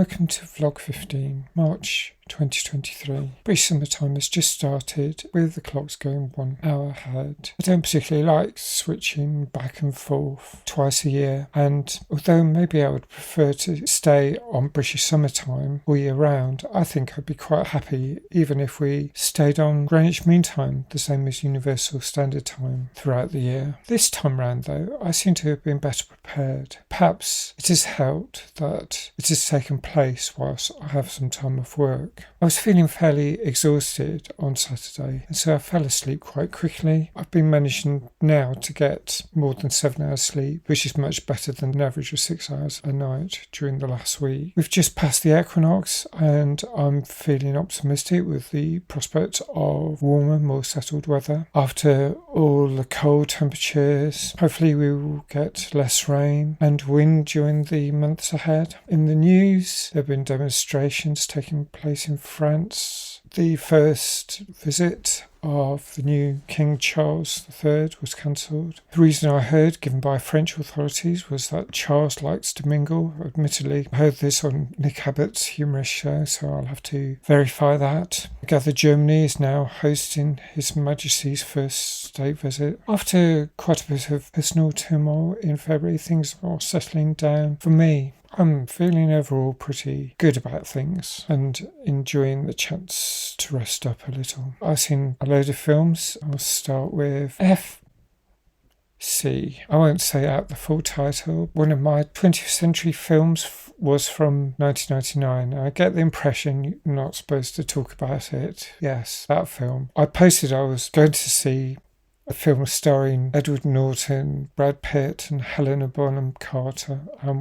Welcome to Vlog 15, March 2023. British summertime has just started with the clocks going 1 hour ahead. I don't particularly like switching back and forth twice a year, and although maybe I would prefer to stay on British summertime all year round, I think I'd be quite happy even if we stayed on Greenwich Mean Time, the same as Universal Standard Time, throughout the year. This time round though, I seem to have been better prepared. Perhaps it has helped that it has taken place whilst I have some time off work. I was feeling fairly exhausted on Saturday, and so I fell asleep quite quickly. I've been managing now to get more than 7 hours sleep, which is much better than an average of 6 hours a night during the last week. We've just passed the Equinox, and I'm feeling optimistic with the prospect of warmer, more settled weather. After all the cold temperatures, hopefully we will get less rain and wind during the months ahead. In the news, there have been demonstrations taking place in France. The first visit of the new King Charles III was cancelled. The reason I heard given by French authorities was that Charles likes to mingle. Admittedly, I heard this on Nick Abbott's humorous show, so I'll have to verify that. I gather Germany is now hosting His Majesty's first state visit. After quite a bit of personal turmoil in February, things are settling down for me. I'm feeling overall pretty good about things and enjoying the chance to rest up a little. I've seen a load of films. I'll start with FC. I won't say out the full title. One of my 20th century films was from 1999. I get the impression you're not supposed to talk about it. Yes, that film. I posted I was going to see a film starring Edward Norton, Brad Pitt and Helena Bonham Carter.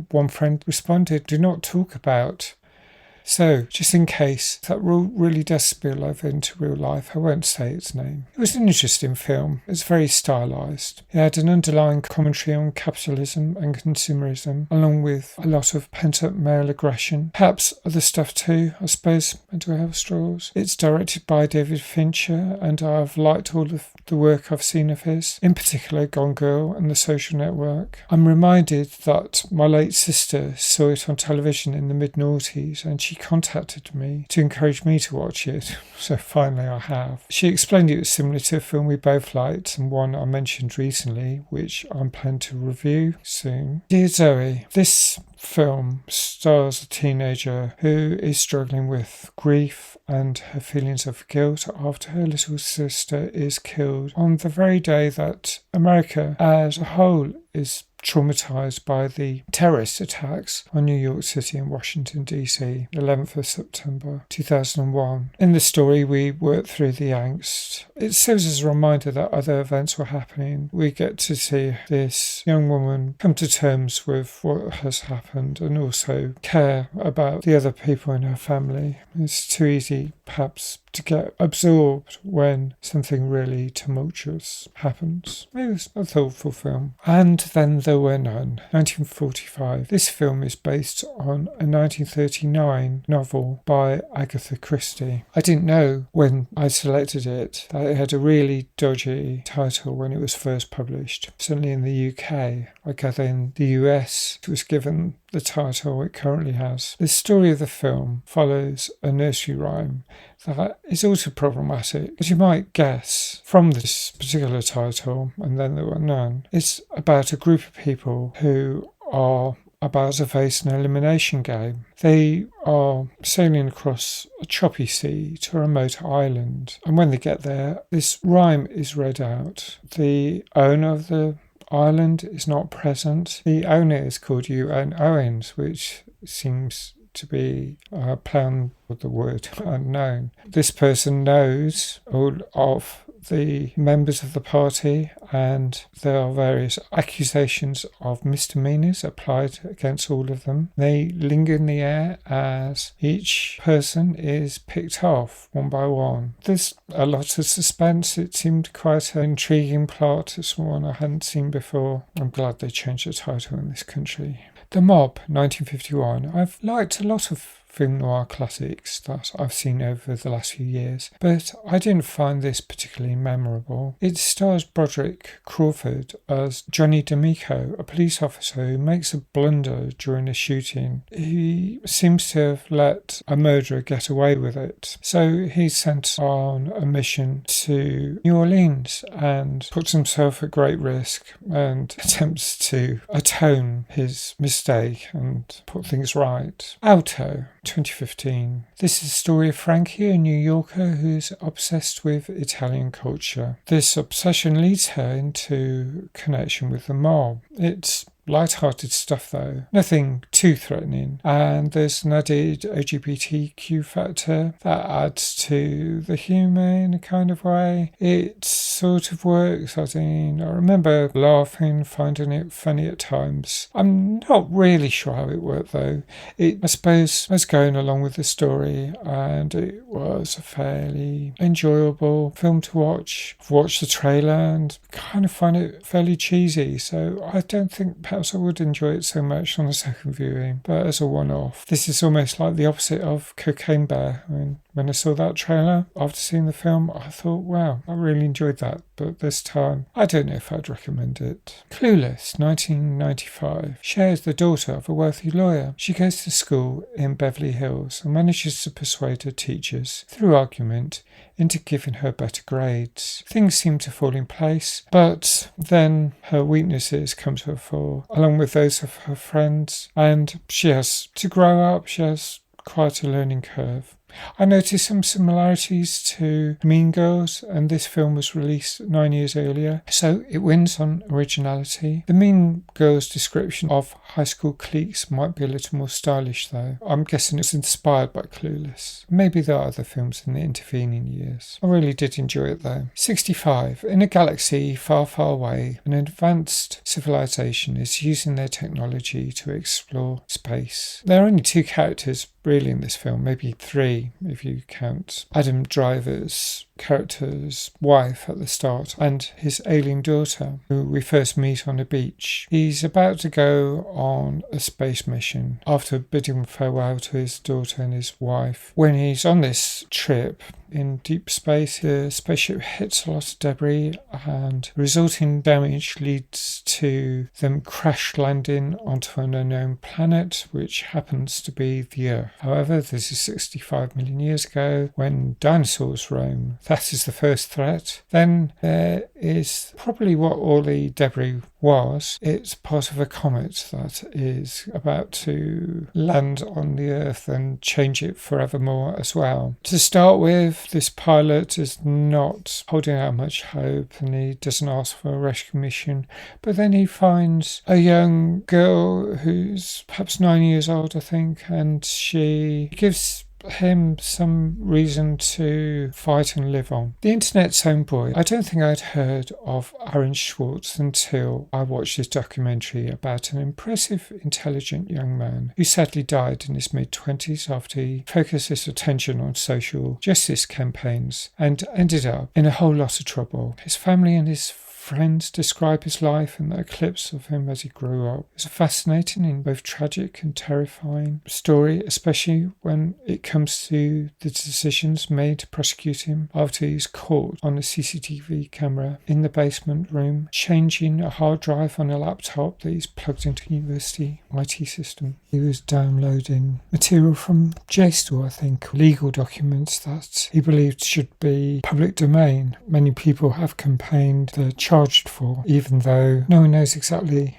One friend responded, "Do not talk about." So, just in case that rule really does spill over into real life, I won't say its name. It was an interesting film. It's very stylised. It had an underlying commentary on capitalism and consumerism, along with a lot of pent-up male aggression. Perhaps other stuff too, I suppose, mental health struggles. It's directed by David Fincher, and I've liked all of the work I've seen of his, in particular Gone Girl and The Social Network. I'm reminded that my late sister saw it on television in the mid-noughties, and she contacted me to encourage me to watch it, so finally I have. She explained it was similar to a film we both liked and one I mentioned recently, which I'm planning to review soon. Dear Zoe, this film stars a teenager who is struggling with grief and her feelings of guilt after her little sister is killed on the very day that America as a whole is traumatised by the terrorist attacks on New York City and Washington DC, 11th of September 2001. In the story, we work through the angst. It serves as a reminder that other events were happening. We get to see this young woman come to terms with what has happened and also care about the other people in her family. It's too easy, perhaps, to get absorbed when something really tumultuous happens. It was a thoughtful film. And Then There Were None, 1945. This film is based on a 1939 novel by Agatha Christie. I didn't know when I selected it that it had a really dodgy title when it was first published. Certainly in the UK. I gather in the US it was given the title it currently has. The story of the film follows a nursery rhyme that is also problematic. As you might guess from this particular title, And Then There Were None, it's about a group of people who are about to face an elimination game. They are sailing across a choppy sea to a remote island, and when they get there, this rhyme is read out. The owner of the island is not present. The owner is called UN Owens, which seems to be a play on the word unknown. This person knows all of the members of the party, and there are various accusations of misdemeanors applied against all of them. They linger in the air as each person is picked off one by one. There's a lot of suspense. It seemed quite an intriguing plot. It's one I hadn't seen before. I'm glad they changed the title in this country. The Mob, 1951. I've liked a lot of film noir classics that I've seen over the last few years, but I didn't find this particularly memorable. It stars Broderick Crawford as Johnny D'Amico, a police officer who makes a blunder during a shooting. He seems to have let a murderer get away with it, so he's sent on a mission to New Orleans and puts himself at great risk and attempts to atone his mistake and put things right. Alto, 2015. This is the story of Frankie, a New Yorker who's obsessed with Italian culture. This obsession leads her into connection with the mob. It's light-hearted stuff though, nothing too threatening, and there's an added LGBTQ factor that adds to the humour in a kind of way. It sort of works. I remember laughing, finding it funny at times. I'm not really sure how it worked though. I suppose I was going along with the story and it was a fairly enjoyable film to watch. I've watched the trailer and kind of find it fairly cheesy, so I don't think perhaps I would enjoy it so much on a second viewing, but as a one-off. This is almost like the opposite of Cocaine Bear. When I saw that trailer after seeing the film, I thought, wow, I really enjoyed that, but this time I don't know if I'd recommend it. Clueless, 1995, shares the daughter of a wealthy lawyer. She goes to school in Beverly Hills and manages to persuade her teachers, through argument, into giving her better grades. Things seem to fall in place, but then her weaknesses come to the fore, along with those of her friends, and she has to grow up. She has quite a learning curve. I noticed some similarities to Mean Girls, and this film was released 9 years earlier, so it wins on originality. The Mean Girls description of high school cliques might be a little more stylish though. I'm guessing it's inspired by Clueless. Maybe there are other films in the intervening years. I really did enjoy it though. 65. In a galaxy far, far away, an advanced civilization is using their technology to explore space. There are only two characters really in this film, maybe three if you count Adam Driver's character's wife at the start and his alien daughter, who we first meet on a beach. He's about to go on a space mission after bidding farewell to his daughter and his wife. When he's on this trip in deep space, the spaceship hits a lot of debris and resulting damage leads to them crash landing onto an unknown planet, which happens to be the Earth. However, this is 65 million years ago when dinosaurs roam. That is the first threat. Then there is probably what all the debris was. It's part of a comet that is about to land on the Earth and change it forevermore as well. To start with, this pilot is not holding out much hope and he doesn't ask for a rescue mission, but then he finds a young girl who's perhaps 9 years old, I think, and she gives him some reason to fight and live on. The internet's homeboy. I don't think I'd heard of Aaron Schwartz until I watched this documentary about an impressive, intelligent young man who sadly died in his mid-20s after he focused his attention on social justice campaigns and ended up in a whole lot of trouble. His family and his friends describe his life and the eclipse of him as he grew up. It's a fascinating and both tragic and terrifying story, especially when it comes to the decisions made to prosecute him after he's caught on a CCTV camera in the basement room, changing a hard drive on a laptop that he's plugged into a university IT system. He was downloading material from JSTOR, I think, legal documents that he believed should be public domain. Many people have campaigned the charged for, even though no one knows exactly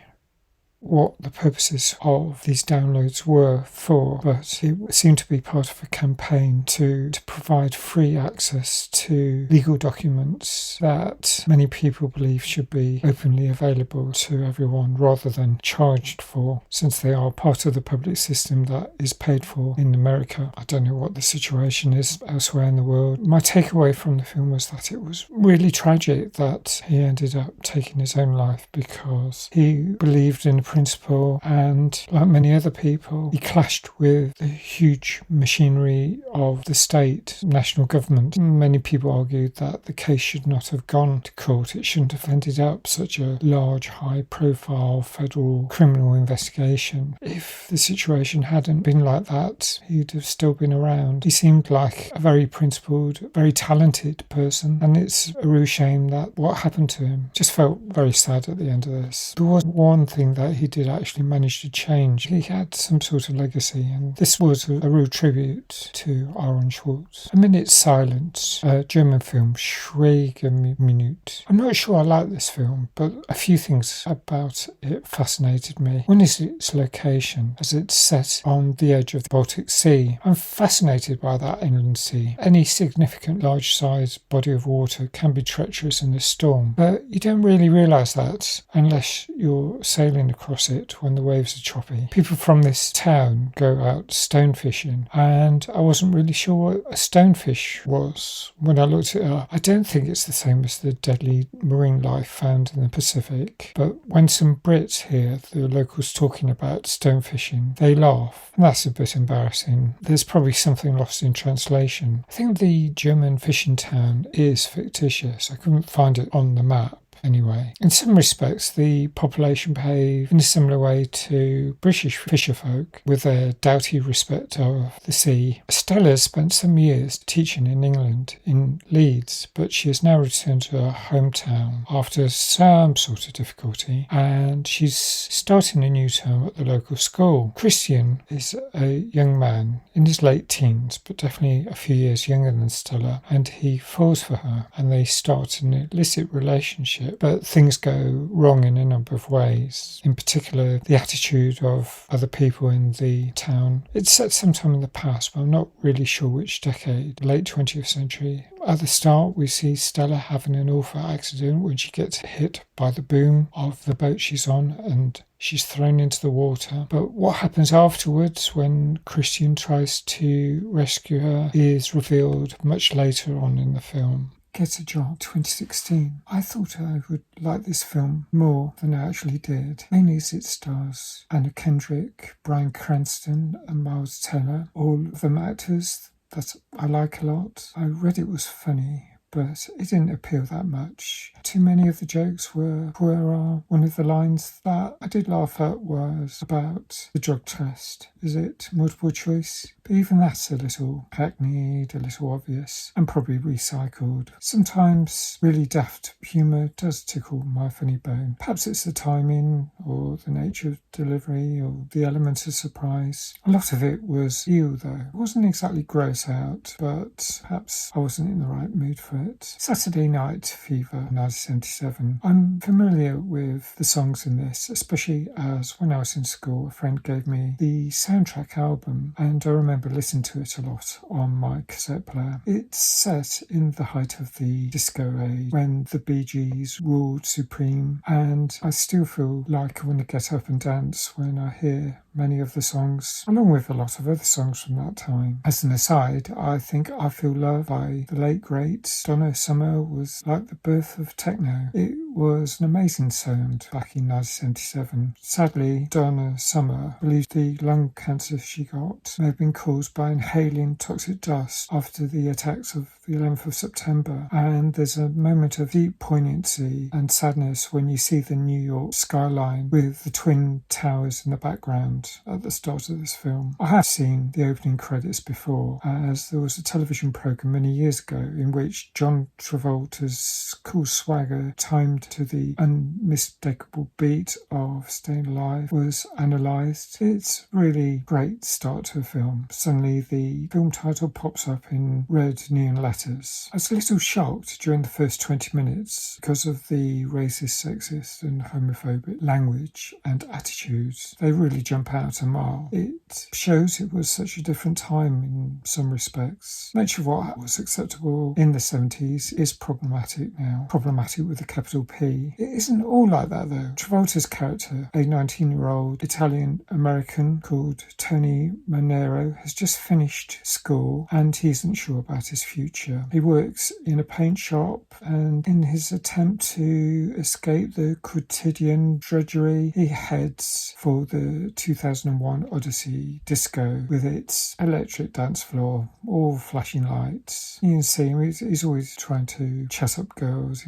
what the purposes of these downloads were for, but it seemed to be part of a campaign to provide free access to legal documents that many people believe should be openly available to everyone rather than charged for, since they are part of the public system that is paid for in America. I don't know what the situation is elsewhere in the world. My takeaway from the film was that it was really tragic that he ended up taking his own life because he believed in the principal, and like many other people, he clashed with the huge machinery of the state, national government. Many people argued that the case should not have gone to court. It shouldn't have ended up such a large, high-profile federal criminal investigation. If the situation hadn't been like that, he'd have still been around. He seemed like a very principled, very talented person, and it's a real shame that what happened to him. Just felt very sad at the end of this. There was one thing that he did actually manage to change. He had some sort of legacy, and this was a real tribute to Aaron Schwartz. A Minute's Silence, a German film, Schweigeminute. I'm not sure I like this film, but a few things about it fascinated me. One is its location, as it's set on the edge of the Baltic Sea. I'm fascinated by that inland sea. Any significant large-sized body of water can be treacherous in a storm, but you don't really realise that unless you're sailing across it when the waves are choppy. People from this town go out stone fishing, and I wasn't really sure what a stonefish was when I looked it up. I don't think it's the same as the deadly marine life found in the Pacific, but when some Brits hear the locals talking about stone fishing, they laugh, and that's a bit embarrassing. There's probably something lost in translation. I think the German fishing town is fictitious. I couldn't find it on the map. Anyway, in some respects, the population behave in a similar way to British fisherfolk, with their doughty respect of the sea. Stella spent some years teaching in England, in Leeds, but she has now returned to her hometown after some sort of difficulty, and she's starting a new term at the local school. Christian is a young man in his late teens, but definitely a few years younger than Stella, and he falls for her, and they start an illicit relationship. But things go wrong in a number of ways. In particular, the attitude of other people in the town. It's set sometime in the past, but I'm not really sure which decade. Late 20th century. At the start, we see Stella having an awful accident when she gets hit by the boom of the boat she's on, and she's thrown into the water. But what happens afterwards when Christian tries to rescue her is revealed much later on in the film. Get a Job, 2016. I thought I would like this film more than I actually did, mainly as it stars Anna Kendrick, Bryan Cranston and Miles Teller, all of them actors that I like a lot. I read it was funny, but it didn't appeal that much. Too many of the jokes were puerile. One of the lines that I did laugh at was about the drug test. Is it multiple choice? But even that's a little hackneyed, a little obvious, and probably recycled. Sometimes really daft humour does tickle my funny bone. Perhaps it's the timing, or the nature of delivery, or the element of surprise. A lot of it was ew, though. It wasn't exactly gross out, but perhaps I wasn't in the right mood for it. Saturday Night Fever, 1977. I'm familiar with the songs in this, especially as when I was in school, a friend gave me the soundtrack album, and I remember listening to it a lot on my cassette player. It's set in the height of the disco age, when the Bee Gees ruled supreme, and I still feel like I want to get up and dance when I hear many of the songs, along with a lot of other songs from that time. As an aside, I think I Feel Love by the late great Donna Summer was like the birth of techno. It was an amazing sound back in 1977. Sadly, Donna Summer believed the lung cancer she got may have been caused by inhaling toxic dust after the attacks of the 11th of September, and there's a moment of deep poignancy and sadness when you see the New York skyline with the Twin Towers in the background at the start of this film. I have seen the opening credits before, as there was a television programme many years ago in which John Travolta's cool swagger, timed to the unmistakable beat of Staying Alive, was analysed. It's really great start to a film. Suddenly the film title pops up in red neon letters. I was a little shocked during the first 20 minutes because of the racist, sexist and homophobic language and attitudes. They really jump jump out a mile. It shows it was such a different time in some respects. Much of what was acceptable in the 70s is problematic now. Problematic with a capital P. It isn't all like that though. Travolta's character, a 19-year-old Italian-American called Tony Manero, has just finished school and he isn't sure about his future. He works in a paint shop, and in his attempt to escape the quotidian drudgery, he heads for the 2001 Odyssey disco with its electric dance floor, all flashing lights. You can see him, he's always trying to chat up girls.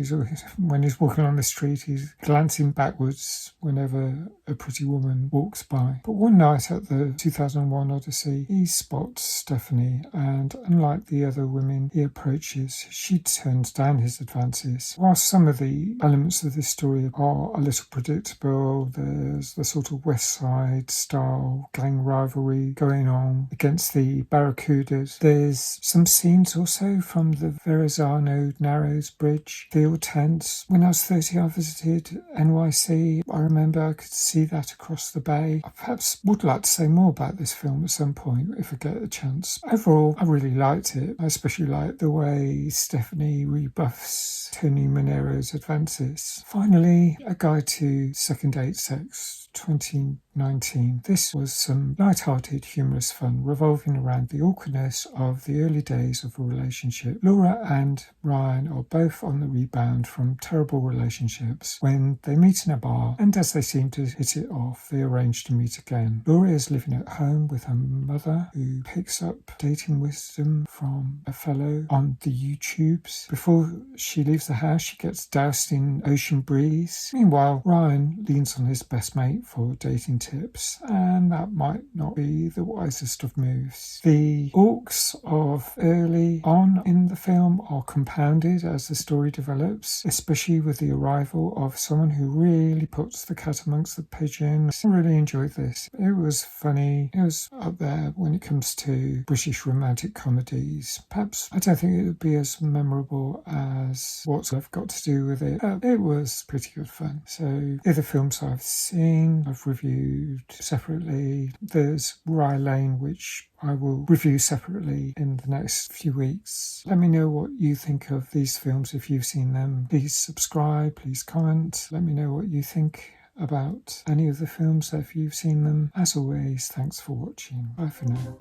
When he's walking on the street, he's glancing backwards whenever a pretty woman walks by. But one night at the 2001 Odyssey, he spots Stephanie, and unlike the other women he approaches, she turns down his advances. While some of the elements of this story are a little predictable, there's the sort of West Side style gang rivalry going on against the Barracudas. There's some scenes also from the Verrazano Narrows Bridge, feel tense. When I was 30, I visited NYC. I remember I could see that across the bay. I perhaps would like to say more about this film at some point if I get a chance. Overall, I really liked it. I especially liked the way Stephanie rebuffs Tony Manero's advances. Finally, a guide to second date sex, 2019. This was some light-hearted, humorous fun revolving around the awkwardness of the early days of a relationship. Laura and Ryan are both on the rebound from terrible relationships when they meet in a bar, and as they seem to hit it off, they arrange to meet again. Laura is living at home with her mother, who picks up dating wisdom from a fellow on the YouTubes. Before she leaves the house, she gets doused in ocean breeze. Meanwhile, Ryan leans on his best mate for dating tips, and that might not be the wisest of moves. The orcs of early on in the film are compounded as the story develops, especially with the arrival of someone who really puts the cat amongst the pigeons. I really enjoyed this. It was funny. It was up there when it comes to British romantic comedies. Perhaps I don't think it would be as memorable as What's Love Got to Do with It, but it was pretty good fun. So the other films I've seen, I've reviewed separately. There's Rye Lane, which I will review separately in the next few weeks. Let me know what you think of these films if you've seen them. Please subscribe, please comment. Let me know what you think about any of the films if you've seen them. As always, thanks for watching. Bye for now.